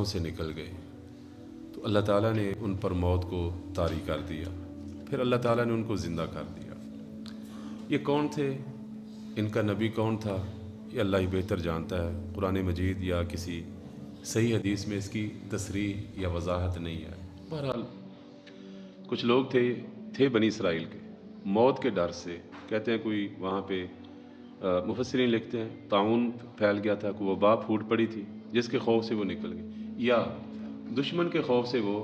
سے نکل گئے تو اللہ تعالیٰ نے ان پر موت کو طاری کر دیا، پھر اللہ تعالیٰ نے ان کو زندہ کر دیا۔ یہ کون تھے؟ ان کا نبی کون تھا؟ یہ اللہ ہی بہتر جانتا ہے۔ قرآن مجید یا کسی صحیح حدیث میں اس کی تصریح یا وضاحت نہیں ہے۔ بہرحال کچھ لوگ تھے بنی اسرائیل کے، موت کے ڈر سے، کہتے ہیں کوئی وہاں پہ مفسرین لکھتے ہیں طاعون پھیل گیا تھا، کوئی وبا پھوٹ پڑی تھی جس کے خوف سے وہ نکل گئے، یا دشمن کے خوف سے وہ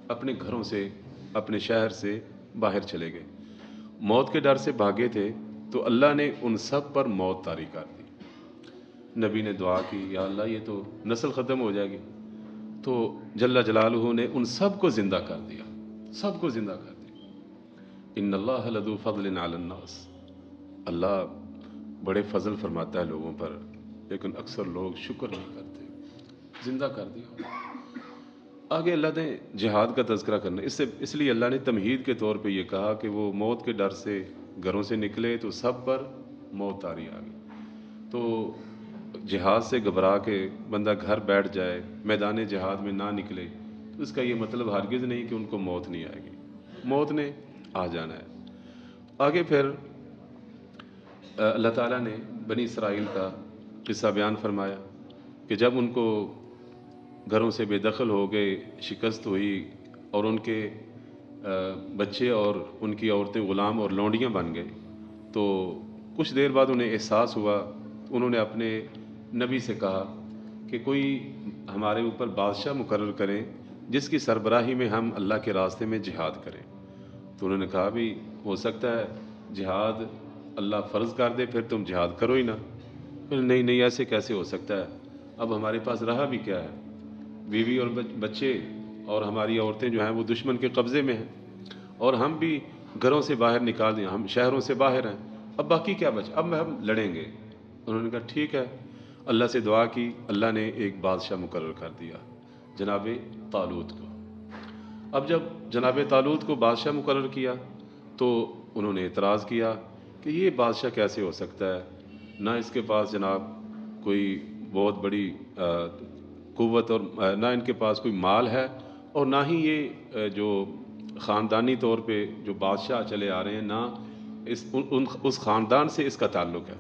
اپنے گھروں سے، اپنے شہر سے باہر چلے گئے، موت کے ڈر سے بھاگے تھے، تو اللہ نے ان سب پر موت طاری کر دی۔ نبی نے دعا کی، یا اللہ یہ تو نسل ختم ہو جائے گی، تو جل جلالہ نے ان سب کو زندہ کر دیا، سب کو زندہ کر دیا۔ ان اللہ لذو فضل علی الناس، اللہ بڑے فضل فرماتا ہے لوگوں پر، لیکن اکثر لوگ شکر نہیں کرتے۔ زندہ کر دیا۔ آگے اللہ نے جہاد کا تذکرہ کرنا، اس لیے اللہ نے تمہید کے طور پہ یہ کہا کہ وہ موت کے ڈر سے گھروں سے نکلے تو سب پر موت طاری آ گئی۔ تو جہاد سے گھبرا کے بندہ گھر بیٹھ جائے، میدان جہاد میں نہ نکلے، تو اس کا یہ مطلب ہرگز نہیں کہ ان کو موت نہیں آئے گی، موت نے آ جانا ہے۔ آگے پھر اللہ تعالیٰ نے بنی اسرائیل کا قصہ بیان فرمایا کہ جب ان کو گھروں سے بے دخل ہو گئے، شکست ہوئی، اور ان کے بچے اور ان کی عورتیں غلام اور لونڈیاں بن گئے، تو کچھ دیر بعد انہیں احساس ہوا، انہوں نے اپنے نبی سے کہا کہ کوئی ہمارے اوپر بادشاہ مقرر کریں جس کی سربراہی میں ہم اللہ کے راستے میں جہاد کریں۔ تو انہوں نے کہا بھی ہو سکتا ہے جہاد اللہ فرض کر دے، پھر تم جہاد کرو ہی نہ۔ پھر نہیں ایسے کیسے ہو سکتا ہے، اب ہمارے پاس رہا بھی کیا ہے، بیوی اور بچے اور ہماری عورتیں جو ہیں وہ دشمن کے قبضے میں ہیں، اور ہم بھی گھروں سے باہر نکال دیں، ہم شہروں سے باہر ہیں، اب باقی کیا بچ، اب ہم لڑیں گے۔ انہوں نے کہا ٹھیک ہے، اللہ سے دعا کی، اللہ نے ایک بادشاہ مقرر کر دیا، جناب طالوت کو۔ اب جب جناب طالوت کو بادشاہ مقرر کیا تو انہوں نے اعتراض کیا کہ یہ بادشاہ کیسے ہو سکتا ہے، نہ اس کے پاس جناب کوئی بہت بڑی قوت، اور نہ ان کے پاس کوئی مال ہے، اور نہ ہی یہ جو خاندانی طور پہ جو بادشاہ چلے آ رہے ہیں، نہ اس خاندان سے اس کا تعلق ہے۔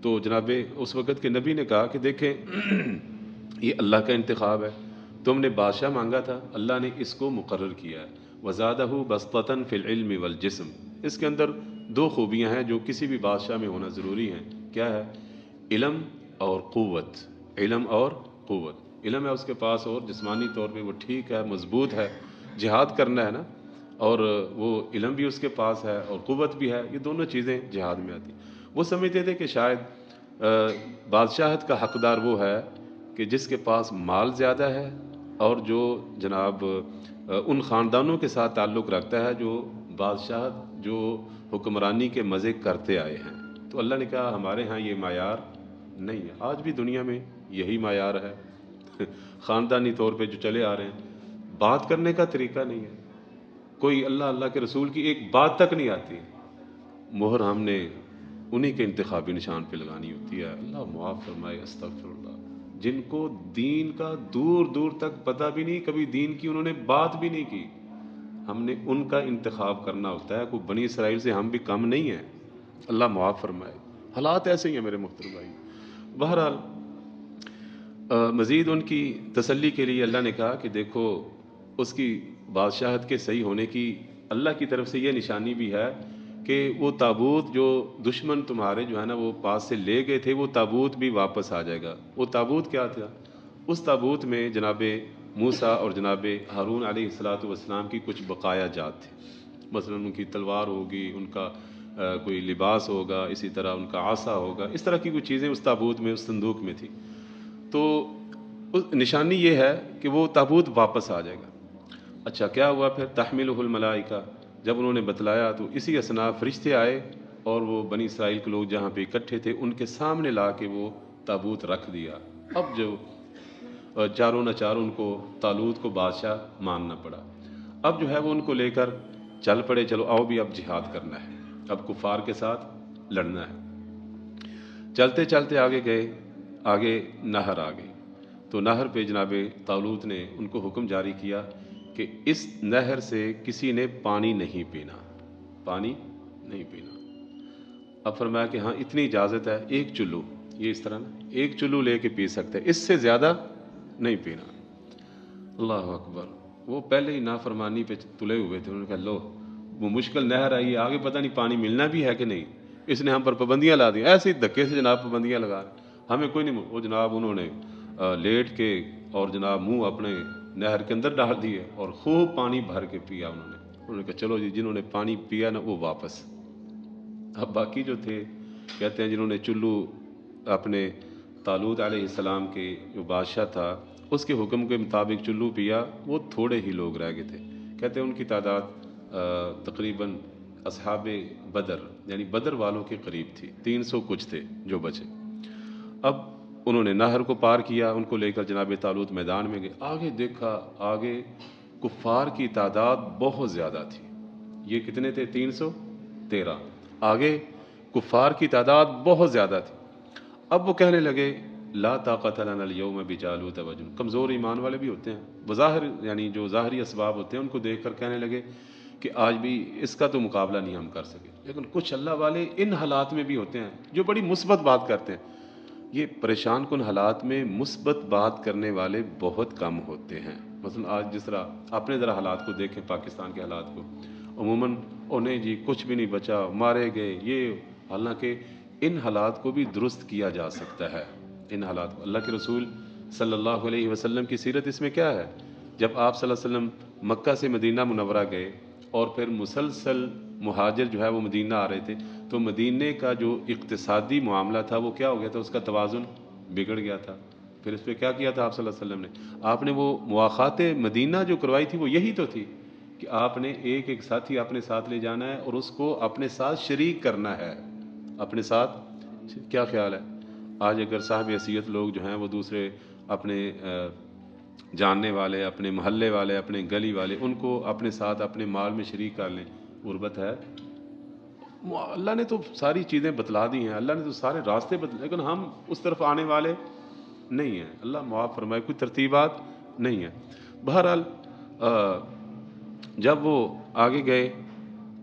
تو جناب اس وقت کے نبی نے کہا کہ دیکھیں یہ اللہ کا انتخاب ہے، تم نے بادشاہ مانگا تھا، اللہ نے اس کو مقرر کیا ہے۔ وزادہ بسطۃ فی العلم والجسم، اس کے اندر دو خوبیاں ہیں جو کسی بھی بادشاہ میں ہونا ضروری ہیں، کیا ہے؟ علم اور قوت، علم اور قوت۔ علم ہے اس کے پاس اور جسمانی طور پہ وہ ٹھیک ہے، مضبوط ہے، جہاد کرنا ہے نا، اور وہ علم بھی اس کے پاس ہے اور قوت بھی ہے، یہ دونوں چیزیں جہاد میں آتی۔ وہ سمجھتے تھے کہ شاید بادشاہت کا حقدار وہ ہے کہ جس کے پاس مال زیادہ ہے، اور جو جناب ان خاندانوں کے ساتھ تعلق رکھتا ہے جو بادشاہت، جو حکمرانی کے مزے کرتے آئے ہیں۔ تو اللہ نے کہا ہمارے ہاں یہ معیار نہیں ہے، آج بھی دنیا میں یہی معیار ہے، خاندانی طور پہ جو چلے آ رہے ہیں، بات کرنے کا طریقہ نہیں ہے، کوئی اللہ اللہ کے رسول کی ایک بات تک نہیں آتی، مہر ہم نے انہی کے انتخابی نشان پہ لگانی ہوتی ہے۔ اللہ معاف فرمائے، استغفر اللہ، جن کو دین کا دور دور تک پتہ بھی نہیں، کبھی دین کی انہوں نے بات بھی نہیں کی، ہم نے ان کا انتخاب کرنا ہوتا ہے، کوئی بنی اسرائیل سے ہم بھی کم نہیں ہیں، اللہ معاف فرمائے۔ حالات ایسے ہی ہیں میرے محترم بھائی۔ بہرحال مزید ان کی تسلی کے لیے اللہ نے کہا کہ دیکھو اس کی بادشاہت کے صحیح ہونے کی اللہ کی طرف سے یہ نشانی بھی ہے کہ وہ تابوت جو دشمن تمہارے جو ہے نا وہ پاس سے لے گئے تھے، وہ تابوت بھی واپس آ جائے گا۔ وہ تابوت کیا تھا؟ اس تابوت میں جناب موسیٰ اور جناب ہارون علیہ السلام کی کچھ بقایا جات تھے، مثلا ان کی تلوار ہوگی، ان کا کوئی لباس ہوگا، اسی طرح ان کا عصا ہوگا، اس طرح کی کچھ چیزیں اس تابوت میں، اس صندوق میں تھی۔ تو نشانی یہ ہے کہ وہ تابوت واپس آ جائے گا۔ اچھا کیا ہوا پھر؟ تحملہ الملائکہ، جب انہوں نے بتلایا تو اسی اثناء فرشتے آئے، اور وہ بنی اسرائیل کے لوگ جہاں پہ اکٹھے تھے ان کے سامنے لا کے وہ تابوت رکھ دیا۔ اب جو چاروں نہ چاروں ان کو طالوت کو بادشاہ ماننا پڑا۔ اب جو ہے وہ ان کو لے کر چل پڑے، چلو آؤ بھی اب جہاد کرنا ہے، اب کفار کے ساتھ لڑنا ہے۔ چلتے چلتے آگے گئے، آگے نہر آ گئی، تو تو نہر پہ جناب طالوت نے ان کو حکم جاری کیا کہ اس نہر سے کسی نے پانی نہیں پینا، پانی نہیں پینا۔ اب فرمایا کہ ہاں اتنی اجازت ہے، ایک چلو، یہ اس طرح نا ایک چلو لے کے پی سکتے، اس سے زیادہ نہیں پینا۔ اللہ اکبر، وہ پہلے ہی نافرمانی پہ تلے ہوئے تھے، انہوں نے کہا لو وہ مشکل نہر آئی ہے، آگے پتہ نہیں پانی ملنا بھی ہے کہ نہیں، اس نے ہم پر پابندیاں لا دی، ایسے ہی دھکے سے جناب پابندیاں لگا رہے ہمیں کوئی نہیں۔ وہ جناب انہوں نے لیٹ کے اور جناب منہ اپنے نہر کے اندر ڈال دیے اور خوب پانی بھر کے پیا انہوں نے کہا چلو جی جنہوں نے پانی پیا نا وہ واپس۔ اب باقی جو تھے کہتے ہیں جنہوں نے چلو اپنے طالوت علیہ السلام کے جو بادشاہ تھا اس کے حکم کے مطابق چلو پیا، وہ تھوڑے ہی لوگ رہ گئے تھے، کہتے ہیں ان کی تعداد تقریباً اصحاب بدر یعنی بدر والوں کے قریب تھی، 300 کچھ تھے جو بچے۔ اب انہوں نے نہر کو پار کیا، ان کو لے کر جناب طالوت میدان میں گئے، آگے دیکھا آگے کفار کی تعداد بہت زیادہ تھی، یہ کتنے تھے 313، آگے کفار کی تعداد بہت زیادہ تھی۔ اب وہ کہنے لگے لا طاقت لنا اليوم بجالوت وجنود، کمزور ایمان والے بھی ہوتے ہیں، بظاہر یعنی جو ظاہری اسباب ہوتے ہیں ان کو دیکھ کر کہنے لگے کہ آج بھی اس کا تو مقابلہ نہیں ہم کر سکے، لیکن کچھ اللہ والے ان حالات میں بھی ہوتے ہیں جو بڑی مثبت بات کرتے ہیں۔ یہ پریشان کن حالات میں مثبت بات کرنے والے بہت کم ہوتے ہیں۔ مثلا آج جس طرح اپنے ذرا حالات کو دیکھیں، پاکستان کے حالات کو، عموماً انہیں جی کچھ بھی نہیں بچا، مارے گئے یہ، حالانکہ ان حالات کو بھی درست کیا جا سکتا ہے۔ ان حالات کو اللہ کے رسول صلی اللہ علیہ وسلم کی سیرت اس میں کیا ہے، جب آپ صلی اللہ علیہ وسلم مکہ سے مدینہ منورہ گئے اور پھر مسلسل مہاجر جو ہے وہ مدینہ آ رہے تھے، تو مدینے کا جو اقتصادی معاملہ تھا وہ کیا ہو گیا تھا، اس کا توازن بگڑ گیا تھا۔ پھر اس پہ کیا کیا تھا آپ صلی اللہ علیہ وسلم نے، آپ نے وہ مواخات مدینہ جو کروائی تھی وہ یہی تو تھی کہ آپ نے ایک ایک ساتھی اپنے ساتھ لے جانا ہے اور اس کو اپنے ساتھ شریک کرنا ہے، اپنے ساتھ۔ کیا خیال ہے آج اگر صاحب حیثیت لوگ جو ہیں وہ دوسرے اپنے جاننے والے، اپنے محلے والے، اپنے گلی والے، ان کو اپنے ساتھ اپنے مال میں شریک کر لیں، غربت ہے؟ اللہ نے تو ساری چیزیں بتلا دی ہیں، اللہ نے تو سارے راستے بتلائے، لیکن ہم اس طرف آنے والے نہیں ہیں۔ اللہ معاف فرمائے، کوئی ترتیبات نہیں ہے۔ بہرحال جب وہ آگے گئے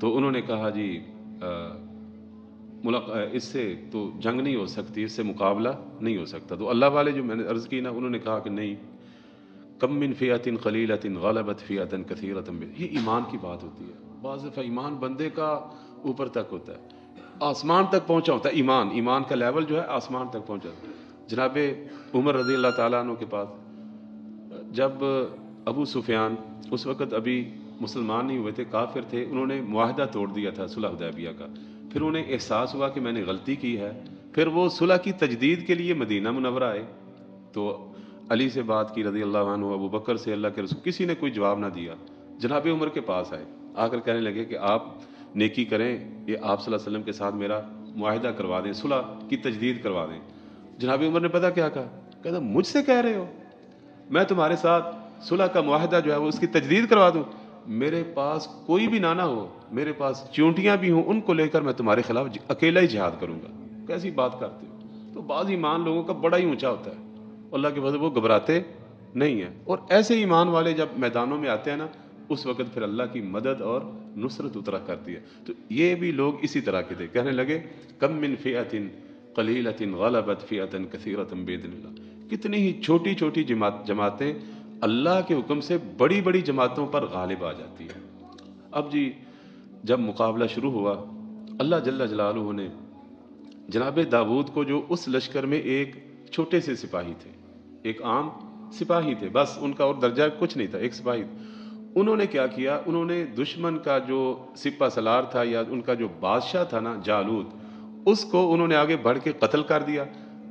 تو انہوں نے کہا جی اس سے تو جنگ نہیں ہو سکتی، اس سے مقابلہ نہیں ہو سکتا۔ تو اللہ والے جو میں نے عرض کی نا، انہوں نے کہا کہ نہیں، کم من فئۃ قلیلۃ غلبت فئۃ کثیرۃ، یہ ایمان کی بات ہوتی ہے۔ بعض دفعہ ایمان بندے کا اوپر تک ہوتا ہے، آسمان تک پہنچا ہوتا ہے، ایمان کا لیول جو ہے آسمان تک پہنچا ہوتا ہے۔ جناب عمر رضی اللہ تعالیٰ عنہ کے پاس جب ابو سفیان اس وقت ابھی مسلمان نہیں ہوئے تھے، کافر تھے، انہوں نے معاہدہ توڑ دیا تھا صلح حدیبیہ کا، پھر انہیں احساس ہوا کہ میں نے غلطی کی ہے، پھر وہ صلح کی تجدید کے لیے مدینہ منورہ آئے، تو علی سے بات کی رضی اللہ عنہ، ابو بکر سے، اللہ کے رسول، کسی نے کوئی جواب نہ دیا۔ جناب عمر کے پاس آئے، آ کر کہنے لگے کہ آپ نیکی کریں، یہ آپ صلی اللہ علیہ وسلم کے ساتھ میرا معاہدہ کروا دیں، صلح کی تجدید کروا دیں۔ جناب عمر نے پتہ کیا کہا، کہتا مجھ سے کہہ رہے ہو میں تمہارے ساتھ صلح کا معاہدہ جو ہے وہ اس کی تجدید کروا دوں؟ میرے پاس کوئی بھی نانا ہو، میرے پاس چونٹیاں بھی ہوں، ان کو لے کر میں تمہارے خلاف اکیلا ہی جہاد کروں گا۔ کیسی بات کرتے ہو؟ تو بعض ایمان لوگوں کا بڑا ہی اونچا ہوتا ہے، اللہ کے فضل وہ گھبراتے نہیں ہیں، اور ایسے ایمان والے جب میدانوں میں آتے ہیں نا، اس وقت پھر اللہ کی مدد اور نصرت اترا کرتی ہے۔ تو یہ بھی لوگ اسی طرح کے تھے، کہنے لگے کم من فئۃ قلیلۃ غلبت فئۃ کثیرۃ باذن اللہ، کتنی ہی چھوٹی چھوٹی جماعتیں اللہ کے حکم سے بڑی بڑی جماعتوں پر غالب آ جاتی ہے۔ اب جی جب مقابلہ شروع ہوا، اللہ جل جلالہ نے جناب داؤد کو، جو اس لشکر میں ایک چھوٹے سے سپاہی تھے، ایک عام سپاہی تھے، بس ان کا اور درجہ کچھ نہیں تھا، ایک سپاہی، انہوں نے کیا کیا، انہوں نے دشمن کا جو سپہ سالار تھا یا ان کا جو بادشاہ تھا نا جالوت، اس کو انہوں نے آگے بڑھ کے قتل کر دیا۔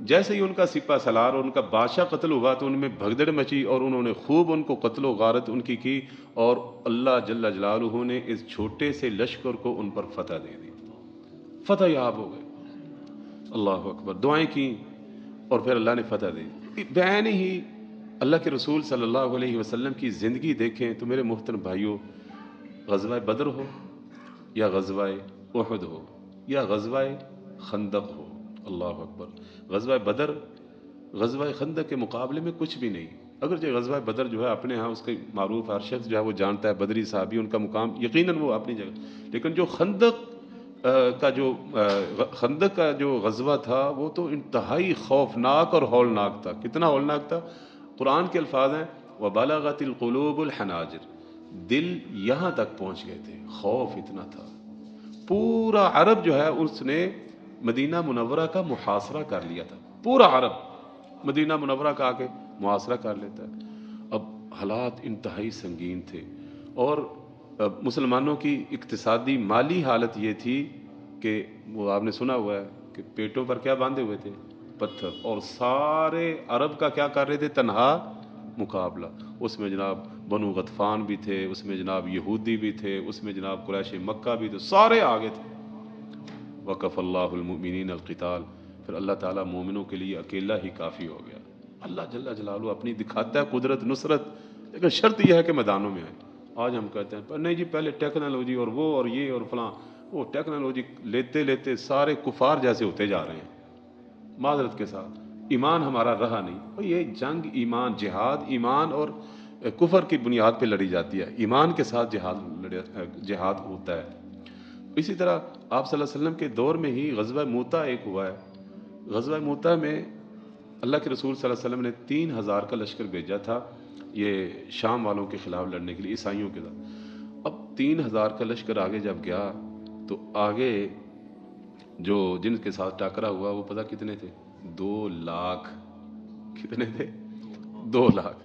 جیسے ہی ان کا سپہ سالار اور ان کا بادشاہ قتل ہوا تو ان میں بھگدڑ مچی اور انہوں نے خوب ان کو قتل و غارت ان کی، اور اللہ جل جلالہ نے اس چھوٹے سے لشکر کو ان پر فتح دے دی، فتح یاب ہو گئے۔ اللہ اکبر، دعائیں کی اور پھر اللہ نے فتح دی۔ بعین ہی اللہ کے رسول صلی اللہ علیہ وسلم کی زندگی دیکھیں تو میرے محترم بھائیوں، غزوہ بدر ہو یا غزوہ احد ہو یا غزوہ خندق ہو، اللہ اکبر، غزوہ بدر غزوہ خندق کے مقابلے میں کچھ بھی نہیں. اگرچہ غزوہ بدر جو ہے اپنے ہاں اس کے معروف ہر شخص جو ہے وہ جانتا ہے، بدری صحابی ان کا مقام یقیناً وہ اپنی جگہ، لیکن جو خندق خندق کا جو غزوہ تھا وہ تو انتہائی خوفناک اور ہولناک تھا. کتنا ہولناک تھا؟ قرآن کے الفاظ ہیں وَبَلَغَتِ الْقُلُوبُ الْحَنَاجِرَ، دل یہاں تک پہنچ گئے تھے، خوف اتنا تھا. پورا عرب جو ہے اس نے مدینہ منورہ کا محاصرہ کر لیا تھا. پورا عرب مدینہ منورہ کا آ کے محاصرہ کر لیتا ہے. اب حالات انتہائی سنگین تھے، اور مسلمانوں کی اقتصادی مالی حالت یہ تھی کہ وہ آپ نے سنا ہوا ہے کہ پیٹوں پر کیا باندھے ہوئے تھے؟ پتھر. اور سارے عرب کا کیا کر رہے تھے؟ تنہا مقابلہ. اس میں جناب بنو غطفان بھی تھے، اس میں جناب یہودی بھی تھے، اس میں جناب قریش مکہ بھی تھے، سارے آگے تھے. وقف اللہ المؤمنین القتال، پھر اللہ تعالیٰ مومنوں کے لیے اکیلا ہی کافی ہو گیا. اللہ جل جلالہ اپنی دکھاتا ہے قدرت نصرت، لیکن شرط یہ ہے کہ میدانوں میں آئے. آج ہم کہتے ہیں نہیں جی پہلے ٹیکنالوجی اور وہ اور یہ اور فلاں، وہ ٹیکنالوجی لیتے لیتے سارے کفار جیسے ہوتے جا رہے ہیں معذرت کے ساتھ. ایمان ہمارا رہا نہیں. اور یہ جنگ ایمان، جہاد ایمان اور کفر کی بنیاد پہ لڑی جاتی ہے. ایمان کے ساتھ جہاد ہوتا ہے. اسی طرح آپ صلی اللہ علیہ وسلم کے دور میں ہی غزوہ موتا ایک ہوا ہے. غزوہ موتا میں اللہ کے رسول صلی اللہ علیہ وسلم نے 3000 کا لشکر بھیجا تھا یہ شام والوں کے خلاف لڑنے کے لیے، عیسائیوں کے ساتھ. اب 3000 کا لشکر آگے جب گیا تو آگے جو جن کے ساتھ ٹاکرا ہوا وہ پتہ کتنے تھے؟ 2 لاکھ. کتنے تھے؟ 2 لاکھ.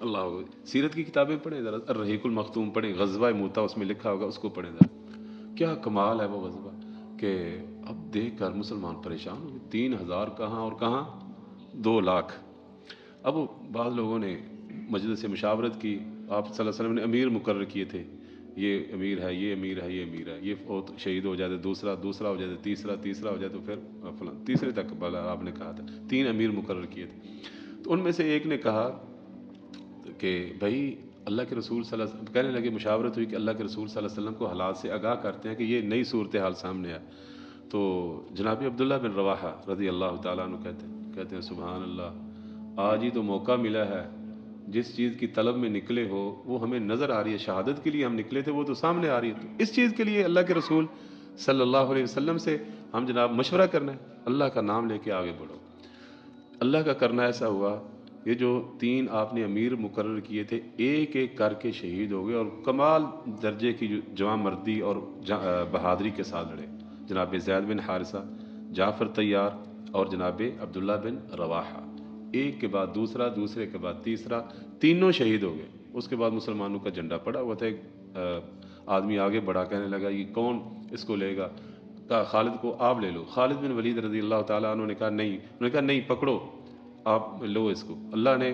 اللہ، سیرت کی کتابیں پڑھیں ذرا، الرحیق المختوم پڑھیں، غزوہ موتا اس میں لکھا ہوگا، اس کو پڑھیں ذرا. کیا کمال ہے وہ غزوہ کہ اب دیکھ کر مسلمان پریشان ہو گئے. 3000 کہاں اور کہاں 2 لاکھ. اب بعض لوگوں نے مجلس سے مشاورت کی، آپ صلی اللہ علیہ وسلم نے امیر مقرر کیے تھے، یہ امیر ہے، یہ امیر ہے، یہ امیر ہے، یہ شہید ہو جاتے، دوسرا ہو جاتے، تیسرا ہو جائے تو پھر فلاں، تیسرے تک بلا آپ نے کہا تھا. 3 امیر مقرر کیے تھے. تو ان میں سے ایک نے کہا کہ بھائی اللہ کے رسول صلی اللہ علیہ وسلم، کہنے لگے مشاورت ہوئی کہ اللہ کے رسول صلی اللہ علیہ وسلم کو حالات سے آگاہ کرتے ہیں کہ یہ نئی صورتحال سامنے آئے. تو جناب عبداللہ بن رواحہ رضی اللہ تعالیٰ عنہ کہتے ہیں سبحان اللہ، آج ہی تو موقع ملا ہے، جس چیز کی طلب میں نکلے ہو وہ ہمیں نظر آ رہی ہے، شہادت کے لیے ہم نکلے تھے وہ تو سامنے آ رہی ہے. تو اس چیز کے لیے اللہ کے رسول صلی اللہ علیہ وسلم سے ہم جناب مشورہ کرنا ہے، اللہ کا نام لے کے آگے بڑھو. اللہ کا کرنا ایسا ہوا، یہ جو 3 آپ نے امیر مقرر کیے تھے ایک ایک کر کے شہید ہو گئے، اور کمال درجے کی جواں مردی اور بہادری کے ساتھ لڑے. جناب زید بن حارثہ، جعفر طیار اور جناب عبداللہ بن رواحہ، ایک کے بعد دوسرا، دوسرے کے بعد تیسرا، تینوں شہید ہو گئے. اس کے بعد مسلمانوں کا جھنڈا پڑا ہوا تھا. ایک آدمی آگے بڑھا، کہنے لگا یہ کون اس کو لے گا؟ کہا خالد کو آپ لے لو. خالد بن ولید رضی اللہ تعالیٰ عنہ نے کہا نہیں، انہوں نے کہا نہیں پکڑو آپ لو اس کو. اللہ نے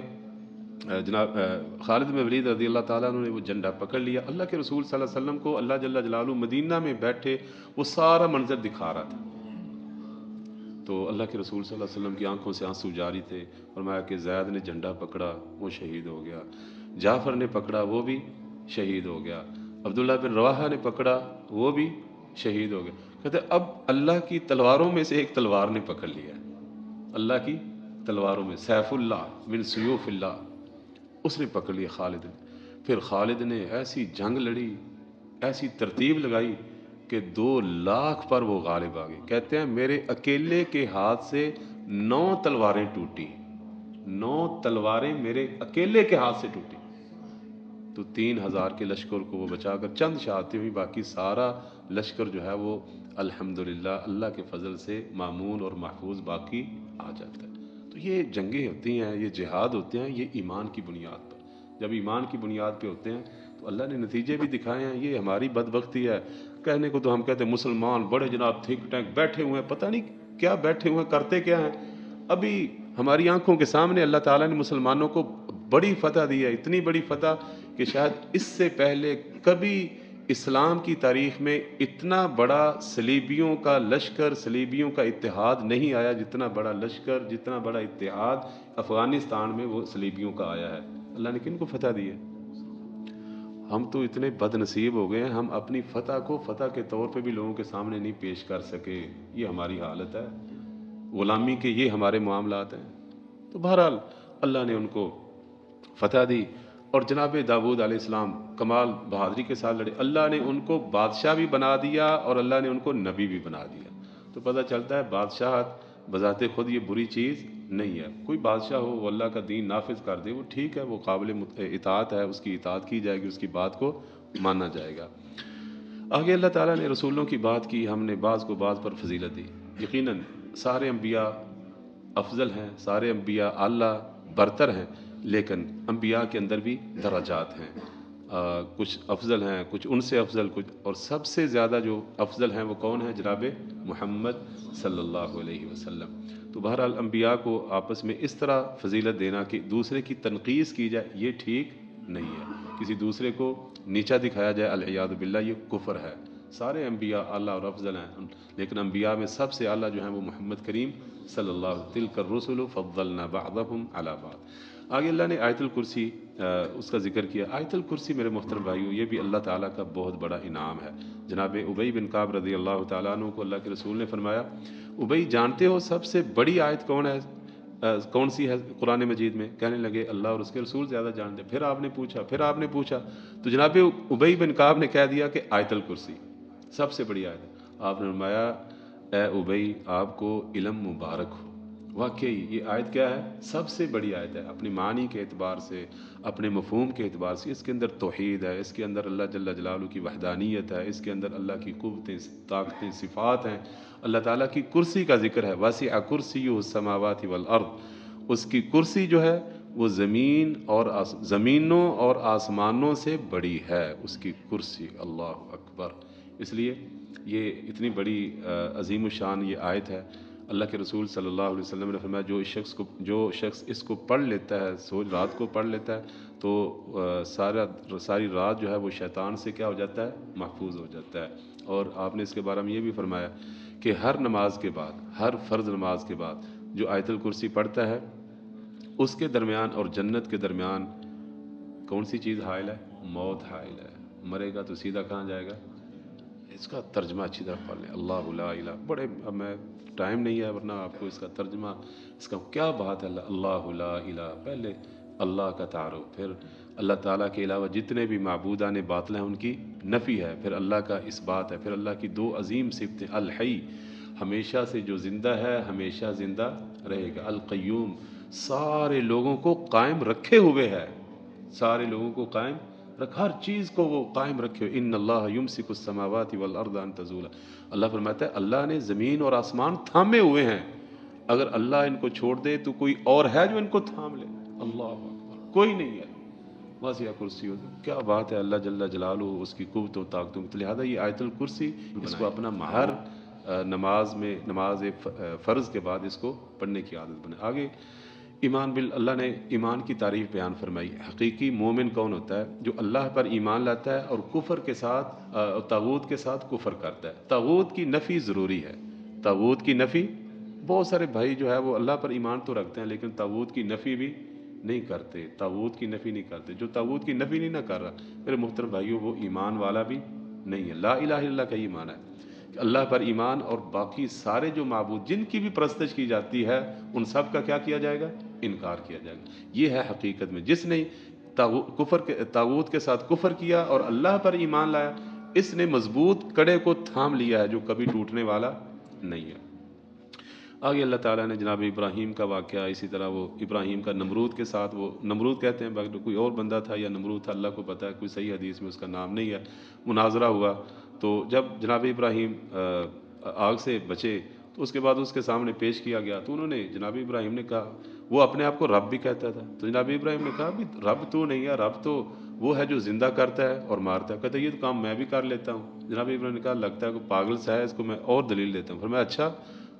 جناب خالد بن ولید رضی اللہ تعالیٰ عنہ نے وہ جھنڈا پکڑ لیا. اللہ کے رسول صلی اللہ علیہ وسلم کو اللہ جل جلالہ مدینہ میں بیٹھے وہ سارا منظر دکھا رہا تھا. تو اللہ کے رسول صلی اللہ علیہ وسلم کی آنکھوں سے آنسو جاری تھے. فرمایا کہ زید نے جھنڈا پکڑا، وہ شہید ہو گیا. جعفر نے پکڑا، وہ بھی شہید ہو گیا. عبداللہ بن رواحہ نے پکڑا، وہ بھی شہید ہو گیا. کہتے اب اللہ کی تلواروں میں سے ایک تلوار نے پکڑ لیا، اللہ کی تلواروں میں سیف اللہ من سیوف اللہ، اس نے پکڑ لیا خالد نے. پھر خالد نے ایسی جنگ لڑی، ایسی ترتیب لگائی کہ 2 لاکھ پر وہ غالب آ گئے. کہتے ہیں میرے اکیلے کے ہاتھ سے 9 تلواریں ٹوٹی، 9 تلواریں میرے اکیلے کے ہاتھ سے ٹوٹی. تو 3000 کے لشکر کو وہ بچا کر چند شہادتیں ہوئی، باقی سارا لشکر جو ہے وہ الحمدللہ اللہ کے فضل سے مامون اور محفوظ باقی آ جاتا ہے. تو یہ جنگیں ہوتی ہیں، یہ جہاد ہوتے ہیں، یہ ایمان کی بنیاد پر. جب ایمان کی بنیاد پہ ہوتے ہیں تو اللہ نے نتیجے بھی دکھائے ہیں. یہ ہماری بدبختی ہے، کہنے کو تو ہم کہتے ہیں مسلمان بڑے جناب تھنک ٹینک بیٹھے ہوئے ہیں، پتہ نہیں کیا بیٹھے ہوئے ہیں، کرتے کیا ہیں. ابھی ہماری آنکھوں کے سامنے اللہ تعالیٰ نے مسلمانوں کو بڑی فتح دی ہے، اتنی بڑی فتح کہ شاید اس سے پہلے کبھی اسلام کی تاریخ میں اتنا بڑا صلیبیوں کا لشکر، صلیبیوں کا اتحاد نہیں آیا جتنا بڑا لشکر، جتنا بڑا اتحاد افغانستان میں وہ صلیبیوں کا آیا ہے. اللہ نے کن کو فتح دی ہے؟ ہم تو اتنے بد نصیب ہو گئے ہیں، ہم اپنی فتح کو فتح کے طور پہ بھی لوگوں کے سامنے نہیں پیش کر سکے. یہ ہماری حالت ہے، غلامی کے یہ ہمارے معاملات ہیں. تو بہرحال اللہ نے ان کو فتح دی، اور جناب داؤد علیہ السلام کمال بہادری کے ساتھ لڑے، اللہ نے ان کو بادشاہ بھی بنا دیا اور اللہ نے ان کو نبی بھی بنا دیا۔ تو پتہ چلتا ہے بادشاہت بذات خود یہ بری چیز نہیں ہے، کوئی بادشاہ ہو وہ اللہ کا دین نافذ کر دے وہ ٹھیک ہے، وہ قابل اطاعت ہے، اس کی اطاعت کی جائے گی، اس کی بات کو مانا جائے گا۔ آگے اللہ تعالیٰ نے رسولوں کی بات کی، ہم نے بعض کو بعض پر فضیلت دی۔ یقیناً سارے انبیاء افضل ہیں، سارے انبیاء اعلیٰ برتر ہیں، لیکن انبیاء کے اندر بھی درجات ہیں، کچھ افضل ہیں، کچھ ان سے افضل، کچھ، اور سب سے زیادہ جو افضل ہیں وہ کون ہیں؟ جناب محمد صلی اللہ علیہ وسلم۔ تو بہرحال انبیاء کو آپس میں اس طرح فضیلت دینا کہ دوسرے کی تنقیص کی جائے یہ ٹھیک نہیں ہے، کسی دوسرے کو نیچا دکھایا جائے، العیاذ باللہ یہ کفر ہے۔ سارے انبیاء اعلیٰ اور افضل ہیں، لیکن انبیاء میں سب سے اعلیٰ جو ہیں وہ محمد کریم صلی اللہ علیہ وسلم، تلک الرسل فضلنا بعضهم علی بعض۔ آگے اللہ نے آیت الکرسی اس کا ذکر کیا۔ آیت الکرسی میرے محترم بھائیو یہ بھی اللہ تعالیٰ کا بہت بڑا انعام ہے۔ جناب ابی بن کعب رضی اللہ تعالیٰ عنہ کو اللہ کے رسول نے فرمایا، ابی جانتے ہو سب سے بڑی آیت کون ہے، کون سی ہے قرآن مجید میں؟ کہنے لگے اللہ اور اس کے رسول زیادہ جانتے۔ پھر آپ نے پوچھا تو جناب ابی بن کعب نے کہہ دیا کہ آیت الکرسی سب سے بڑی آیت ہے۔ آپ نے فرمایا اے ابی آپ کو علم مبارک ہو، واقعی یہ آیت کیا ہے؟ سب سے بڑی آیت ہے، اپنی معنی کے اعتبار سے، اپنے مفہوم کے اعتبار سے۔ اس کے اندر توحید ہے، اس کے اندر اللہ جل جلالہ کی وحدانیت ہے، اس کے اندر اللہ کی قوتیں، طاقتیں، صفات ہیں، اللہ تعالیٰ کی کرسی کا ذکر ہے، واسع کرسیہ السماوات والارض۔ اس کی کرسی جو ہے وہ زمینوں اور آسمانوں سے بڑی ہے، اس کی کرسی، اللہ اکبر۔ اس لیے یہ اتنی بڑی عظیم الشان یہ آیت ہے۔ اللہ کے رسول صلی اللہ علیہ وسلم نے فرمایا جو شخص اس کو پڑھ لیتا ہے، رات کو پڑھ لیتا ہے تو ساری رات جو ہے وہ شیطان سے کیا ہو جاتا ہے؟ محفوظ ہو جاتا ہے۔ اور آپ نے اس کے بارے میں یہ بھی فرمایا کہ ہر نماز کے بعد، ہر فرض نماز کے بعد جو آیت الکرسی پڑھتا ہے اس کے درمیان اور جنت کے درمیان کون سی چیز حائل ہے؟ موت حائل ہے۔ مرے گا تو سیدھا کہاں جائے گا؟ اس کا ترجمہ اچھی طرح پڑھ لیں، اللہ لا الہ، بڑے اب میں ٹائم نہیں ہے ورنہ آپ کو اس کا ترجمہ، اس کا کیا بات ہے، اللہ لا الہ، پہلے اللہ کا تعارف، پھر اللہ تعالیٰ کے علاوہ جتنے بھی معبودان باطل ہیں ان کی نفی ہے، پھر اللہ کا اس بات ہے، پھر اللہ کی دو عظیم صفتیں، الحی ہمیشہ سے جو زندہ ہے ہمیشہ زندہ رہے گا، القیوم سارے لوگوں کو قائم رکھے ہوئے ہے، سارے لوگوں کو قائم ہر چیز کو وہ قائم رکھے، ان اللہ یمسک السماوات والارض ان تزولا۔ اللہ فرماتا ہے اللہ نے زمین اور آسمان تھامے ہوئے ہیں، اگر اللہ ان کو چھوڑ دے تو کوئی اور ہے جو ان کو تھام لے؟ اللہ اکبر، کوئی نہیں ہے۔ واسع کرسی، کیا بات ہے، اللہ جل جلالہ اس کی قوت و طاقتوں کی۔ لہٰذا یہ آیت الکرسی اس کو اپنا ہر نماز میں، نماز فرض کے بعد اس کو پڑھنے کی عادت بنے۔ آگے ایمان اللہ نے ایمان کی تعریف بیان فرمائی۔ حقیقی مومن کون ہوتا ہے؟ جو اللہ پر ایمان لاتا ہے اور کفر کے ساتھ، طاغوت کے ساتھ کفر کرتا ہے۔ طاغوت کی نفی ضروری ہے، طاغوت کی نفی، بہت سارے بھائی جو ہے وہ اللہ پر ایمان تو رکھتے ہیں لیکن طاغوت کی نفی بھی نہیں کرتے، طاغوت کی نفی نہیں کرتے۔ جو طاغوت کی نفی نہیں نہ کر رہا میرے محترم بھائیوں وہ ایمان والا بھی نہیں ہے۔ لا الہ الا اللہ کا ایمان ہے کہ اللہ پر ایمان، اور باقی سارے جو معبود جن کی بھی پرستش کی جاتی ہے ان سب کا کیا کیا جائے گا؟ انکار کیا جائے گا۔ یہ ہے حقیقت میں جس نے طاغوت کے ساتھ کفر کیا اور اللہ پر ایمان لایا، اس نے مضبوط کڑے کو تھام لیا ہے جو کبھی ٹوٹنے والا نہیں ہے۔ آگے اللہ تعالیٰ نے جناب ابراہیم کا واقعہ، اسی طرح وہ ابراہیم کا نمرود کے ساتھ، وہ نمرود کہتے ہیں باقی کوئی اور بندہ تھا یا نمرود تھا اللہ کو پتہ ہے، کوئی صحیح حدیث میں اس کا نام نہیں ہے، مناظرہ ہوا تو جب جناب ابراہیم آگ سے بچے تو اس کے بعد اس کے سامنے پیش کیا گیا تو انہوں نے، جناب ابراہیم نے کہا، وہ اپنے آپ کو رب بھی کہتا تھا، تو جناب ابراہیم نے کہا بھی رب تو نہیں ہے، رب تو وہ ہے جو زندہ کرتا ہے اور مارتا ہے۔ کہتا ہے یہ تو کام میں بھی کر لیتا ہوں۔ جناب ابراہیم نے کہا لگتا ہے کہ پاگل سا ہے، اس کو میں اور دلیل دیتا ہوں۔ پھر میں اچھا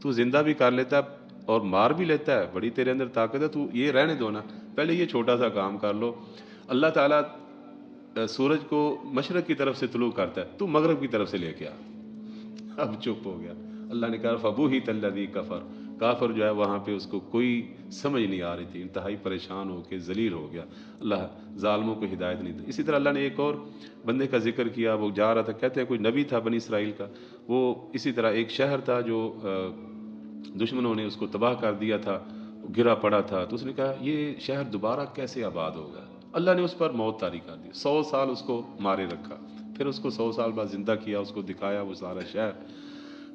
تو زندہ بھی کر لیتا ہے اور مار بھی لیتا ہے، بڑی تیرے اندر طاقت ہے، تو یہ رہنے دو نا، پہلے یہ چھوٹا سا کام کر لو۔ اللہ تعالیٰ سورج کو مشرق کی طرف سے طلوع کرتا ہے، تو مغرب کی طرف سے لے کے آ۔ اب چپ ہو گیا۔ اللہ نے کہا فبوہت الذی کفر، کافر جو ہے وہاں پہ اس کو کوئی سمجھ نہیں آ رہی تھی، انتہائی پریشان ہو کے ذلیل ہو گیا۔ اللہ ظالموں کو ہدایت نہیں دی۔ اسی طرح اللہ نے ایک اور بندے کا ذکر کیا، وہ جا رہا تھا، کہتے ہیں کوئی نبی تھا بنی اسرائیل کا، وہ اسی طرح ایک شہر تھا جو دشمنوں نے اس کو تباہ کر دیا تھا، گرا پڑا تھا، تو اس نے کہا یہ شہر دوبارہ کیسے آباد ہوگا؟ اللہ نے اس پر موت طاری کر دی، 100 سال اس کو مارے رکھا، پھر اس کو 100 سال بعد زندہ کیا، اس کو دکھایا وہ سارا شہر،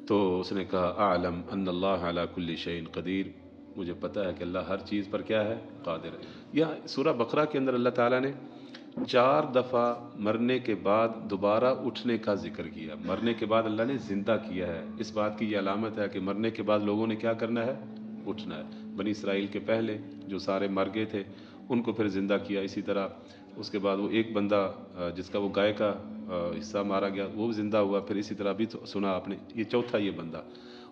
تو اس نے کہا اعلم ان اللہ علی کل شیء قدیر، مجھے پتہ ہے کہ اللہ ہر چیز پر کیا ہے؟ قادر ہے۔ یا سورہ بقرہ کے اندر اللہ تعالیٰ نے 4 دفعہ مرنے کے بعد دوبارہ اٹھنے کا ذکر کیا، مرنے کے بعد اللہ نے زندہ کیا ہے، اس بات کی یہ علامت ہے کہ مرنے کے بعد لوگوں نے کیا کرنا ہے؟ اٹھنا ہے۔ بنی اسرائیل کے پہلے جو سارے مر گئے تھے ان کو پھر زندہ کیا، اسی طرح اس کے بعد وہ ایک بندہ جس کا وہ گائے کا حصہ مارا گیا وہ بھی زندہ ہوا، پھر اسی طرح بھی سنا آپ نے، یہ چوتھا یہ بندہ،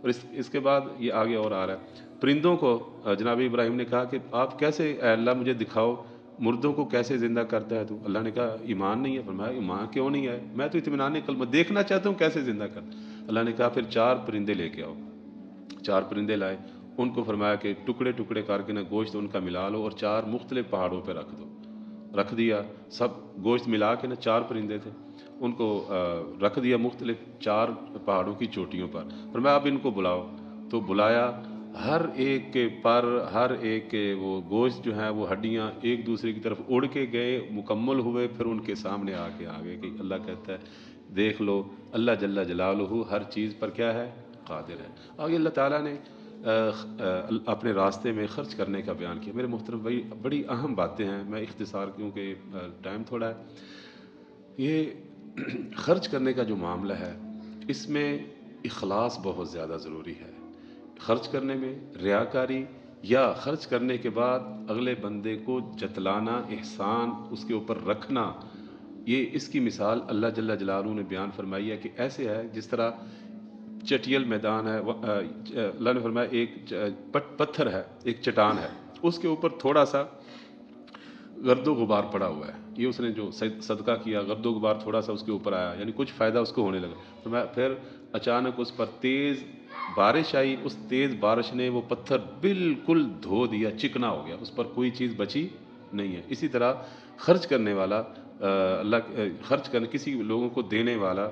اور اس کے بعد یہ آگے اور آ رہا ہے۔ پرندوں کو جناب ابراہیم نے کہا کہ آپ کیسے، اے اللہ مجھے دکھاؤ مردوں کو کیسے زندہ کرتا ہے تو؟ اللہ نے کہا ایمان نہیں ہے؟ فرمایا ایمان کیوں نہیں ہے، میں تو اطمینان کلمہ دیکھنا چاہتا ہوں کیسے زندہ کرتا۔ اللہ نے کہا پھر 4 پرندے لے کے آؤ، 4 پرندے لائے، ان کو فرمایا کہ ٹکڑے ٹکڑے کر کے نہ گوشت ان کا ملا لو اور 4 مختلف پہاڑوں پہ رکھ دو، رکھ دیا، سب گوشت ملا کے نا 4 پرندے تھے ان کو رکھ دیا مختلف 4 پہاڑوں کی چوٹیوں پر، فرمایا اب ان کو بلاؤ، تو بلایا، ہر ایک کے پر، ہر ایک کے وہ گوشت جو ہیں وہ ہڈیاں ایک دوسرے کی طرف اڑ کے گئے، مکمل ہوئے، پھر ان کے سامنے آ گئے کہ اللہ کہتا ہے دیکھ لو اللہ جل جلالہ ہر چیز پر کیا ہے؟ قادر ہے۔ آگے اللہ تعالیٰ نے اپنے راستے میں خرچ کرنے کا بیان کیا۔ میرے محترم بھائی بڑی اہم باتیں ہیں، میں اختصار کیونکہ ٹائم تھوڑا ہے، یہ خرچ کرنے کا جو معاملہ ہے اس میں اخلاص بہت زیادہ ضروری ہے۔ خرچ کرنے میں ریاکاری یا خرچ کرنے کے بعد اگلے بندے کو جتلانا، احسان اس کے اوپر رکھنا، یہ اس کی مثال اللہ جل جلالہ نے بیان فرمائی ہے کہ ایسے ہے جس طرح چٹیل میدان ہے، اللہ نے فرمایا ایک پتھر ہے، ایک چٹان ہے، اس کے اوپر تھوڑا سا گرد و غبار پڑا ہوا ہے، یہ اس نے جو صدقہ کیا گرد و غبار تھوڑا سا اس کے اوپر آیا، یعنی کچھ فائدہ اس کو ہونے لگا، فرمایا پھر اچانک اس پر تیز بارش آئی، اس تیز بارش نے وہ پتھر بالکل دھو دیا، چکنا ہو گیا، اس پر کوئی چیز بچی نہیں ہے۔ اسی طرح خرچ کرنے والا خرچ کرنے کسی لوگوں کو دینے والا،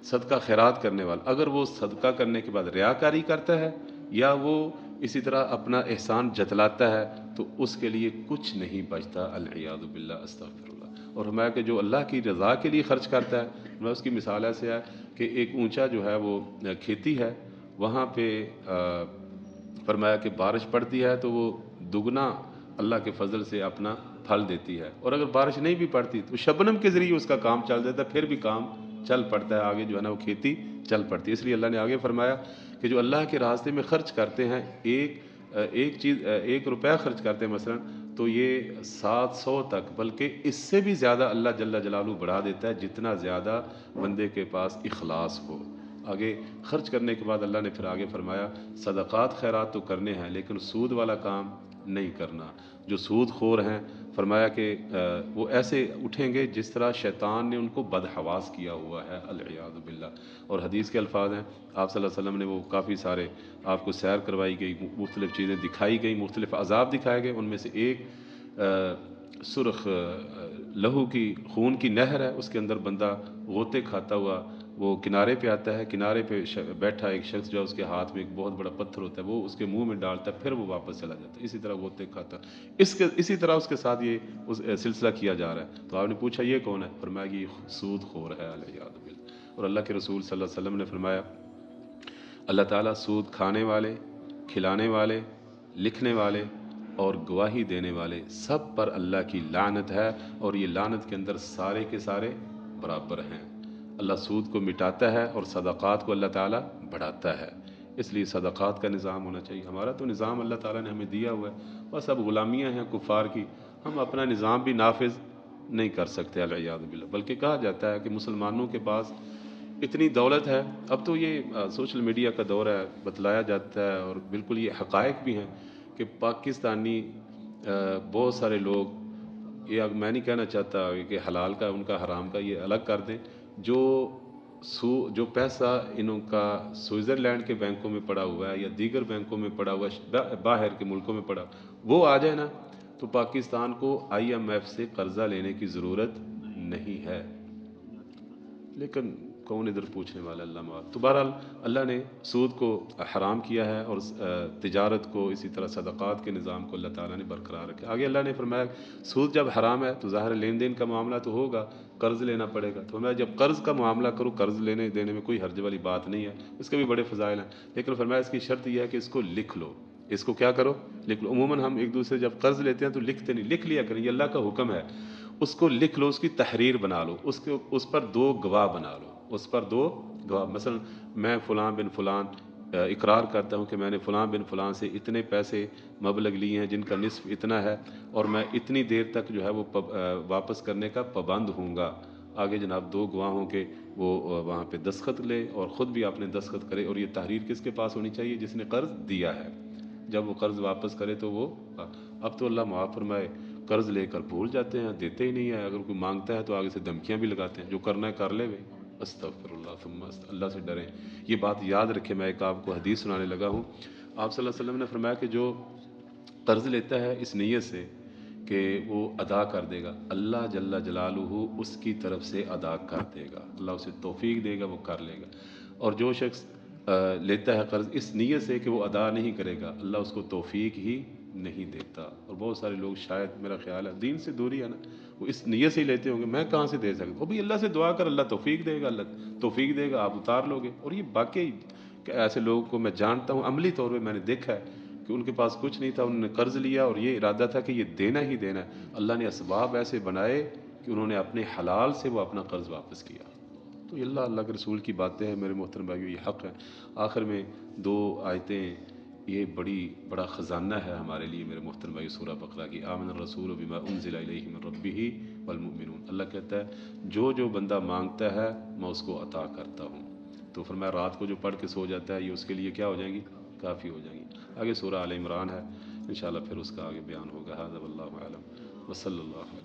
صدقہ خیرات کرنے والا، اگر وہ صدقہ کرنے کے بعد ریاکاری کرتا ہے یا وہ اسی طرح اپنا احسان جتلاتا ہے تو اس کے لیے کچھ نہیں بچتا، العیاذ باللہ، استغفر اللہ۔ اور ہمارا کہ جو اللہ کی رضا کے لیے خرچ کرتا ہے، میں اس کی مثال ایسے ہے کہ ایک اونچا جو ہے وہ کھیتی ہے، وہاں پہ فرمایا کہ بارش پڑتی ہے تو وہ دگنا اللہ کے فضل سے اپنا پھل دیتی ہے، اور اگر بارش نہیں بھی پڑتی تو شبنم کے ذریعے اس کا کام چل جاتا ہے، پھر بھی کام چل پڑتا ہے، آگے جو ہے نا وہ کھیتی چل پڑتی ہے۔ اس لیے اللہ نے آگے فرمایا کہ جو اللہ کے راستے میں خرچ کرتے ہیں، ایک روپیہ خرچ کرتے ہیں مثلا، تو یہ 700 تک بلکہ اس سے بھی زیادہ اللہ جل جلالہ بڑھا دیتا ہے، جتنا زیادہ بندے کے پاس اخلاص ہو۔ آگے خرچ کرنے کے بعد اللہ نے پھر آگے فرمایا صدقات خیرات تو کرنے ہیں لیکن سود والا کام نہیں کرنا۔ جو سود خور ہیں فرمایا کہ وہ ایسے اٹھیں گے جس طرح شیطان نے ان کو بدحواس کیا ہوا ہے، العیاذ باللہ۔ اور حدیث کے الفاظ ہیں، آپ صلی اللہ علیہ وسلم نے وہ کافی سارے آپ کو سیر کروائی گئی، مختلف چیزیں دکھائی گئی، مختلف عذاب دکھائے گئے، ان میں سے ایک سرخ لہو کی خون کی نہر ہے، اس کے اندر بندہ غوطے کھاتا ہوا وہ کنارے پہ آتا ہے، کنارے پہ بیٹھا ایک شخص جو ہے اس کے ہاتھ میں ایک بہت بڑا پتھر ہوتا ہے، وہ اس کے منہ میں ڈالتا ہے، پھر وہ واپس چلا جاتا ہے، اسی طرح غوطے کھاتا ہے، اسی طرح اس کے ساتھ یہ سلسلہ کیا جا رہا ہے۔ تو آپ نے پوچھا یہ کون ہے؟ فرمایا کہ یہ سود خور ہے، العیاذ باللہ۔ اور اللہ کے رسول صلی اللہ علیہ وسلم نے فرمایا اللہ تعالیٰ سود کھانے والے، کھلانے والے، لکھنے والے اور گواہی دینے والے سب پر اللہ کی لعنت ہے، اور یہ لعنت کے اندر سارے کے سارے برابر ہیں۔ اللہ سود کو مٹاتا ہے اور صدقات کو اللہ تعالیٰ بڑھاتا ہے، اس لیے صدقات کا نظام ہونا چاہیے۔ ہمارا تو نظام اللہ تعالیٰ نے ہمیں دیا ہوا ہے، بس اب غلامیاں ہیں کفار کی، ہم اپنا نظام بھی نافذ نہیں کر سکتے، العیاذ باللہ۔ بلکہ کہا جاتا ہے کہ مسلمانوں کے پاس اتنی دولت ہے، اب تو یہ سوشل میڈیا کا دور ہے، بتلایا جاتا ہے اور بالکل یہ حقائق بھی ہیں کہ پاکستانی بہت سارے لوگ، یہ میں نہیں کہنا چاہتا کہ حلال کا ان کا حرام کا یہ الگ کر دیں، جو پیسہ انہوں کا سوئٹزرلینڈ کے بینکوں میں پڑا ہوا ہے یا دیگر بینکوں میں پڑا ہوا ہے، باہر کے ملکوں میں پڑا، وہ آ جائے نا تو پاکستان کو IMF سے قرضہ لینے کی ضرورت نہیں ہے۔ لیکن کون ادھر پوچھنے والا اللہ معاف. تو بہرحال اللہ نے سود کو حرام کیا ہے اور تجارت کو اسی طرح صدقات کے نظام کو اللہ تعالیٰ نے برقرار رکھا. آگے اللہ نے فرمایا سود جب حرام ہے تو ظاہر لین دین کا معاملہ تو ہوگا, قرض لینا پڑے گا. تو فرمایا جب قرض کا معاملہ کرو, قرض لینے دینے میں کوئی حرج والی بات نہیں ہے, اس کے بھی بڑے فضائل ہیں, لیکن فرمایا اس کی شرط یہ ہے کہ اس کو لکھ لو. اس کو کیا کرو, لکھ لو. عموماً ہم ایک دوسرے جب قرض لیتے ہیں تو لکھتے نہیں, لکھ لیا کریں, یہ اللہ کا حکم ہے. اس کو لکھ لو, اس کی تحریر بنا لو, اس پر 2 گواہ بنا لو, اس پر 2 گواہ. مثلا میں فلاں بن فلان اقرار کرتا ہوں کہ میں نے فلاں بن فلان سے اتنے پیسے مبلغ لیے ہیں جن کا نصف اتنا ہے, اور میں اتنی دیر تک جو ہے وہ واپس کرنے کا پابند ہوں گا. آگے جناب 2 گواہوں کے وہ وہاں پہ دستخط لے اور خود بھی اپنے دستخط کرے, اور یہ تحریر کس کے پاس ہونی چاہیے, جس نے قرض دیا ہے. جب وہ قرض واپس کرے تو وہ, اب تو اللہ معاف فرمائے قرض لے کر بھول جاتے ہیں, دیتے ہی نہیں ہے. اگر کوئی مانگتا ہے تو آگے سے دھمکیاں بھی لگاتے ہیں, جو کرنا ہے کر لے وے. استغفر اللہ ثم اللہ سے ڈریں. یہ بات یاد رکھیں. میں ایک آپ کو حدیث سنانے لگا ہوں. آپ صلی اللہ علیہ وسلم نے فرمایا کہ جو قرض لیتا ہے اس نیت سے کہ وہ ادا کر دے گا, اللہ جل جلالہ اس کی طرف سے ادا کر دے گا, اللہ اسے توفیق دے گا, وہ کر لے گا. اور جو شخص لیتا ہے قرض اس نیت سے کہ وہ ادا نہیں کرے گا, اللہ اس کو توفیق ہی نہیں دیتا. اور بہت سارے لوگ شاید میرا خیال ہے دین سے دوری ہے نا, وہ اس نیت سے ہی لیتے ہوں گے میں کہاں سے دے سکتا, وہ بھی اللہ سے دعا کر, اللہ توفیق دے گا, اللہ توفیق دے گا, آپ اتار لو گے. اور یہ باقی ایسے لوگوں کو میں جانتا ہوں, عملی طور پہ میں نے دیکھا ہے کہ ان کے پاس کچھ نہیں تھا, انہوں نے قرض لیا اور یہ ارادہ تھا کہ یہ دینا ہی دینا ہے. اللہ نے اسباب ایسے بنائے کہ انہوں نے اپنے حلال سے وہ اپنا قرض واپس کیا. تو اللہ کے رسول کی باتیں ہیں میرے محترم بھائیو, یہ حق ہے. آخر میں 2 آیتیں, یہ بڑا خزانہ ہے ہمارے لیے میرے محترم بھائی. سورہ بقرہ کی آمن الرسول بما انزل الیہ من ربہ والمؤمنون. اللہ کہتا ہے جو بندہ مانگتا ہے میں اس کو عطا کرتا ہوں. تو فرمایا رات کو جو پڑھ کے سو جاتا ہے یہ اس کے لیے کیا ہو جائیں گی, کافی ہو جائیں گی. آگے سورہ آل عمران ہے, انشاءاللہ پھر اس کا آگے بیان ہوگا. ھذا واللہ اعلم وصلی اللہ علیہ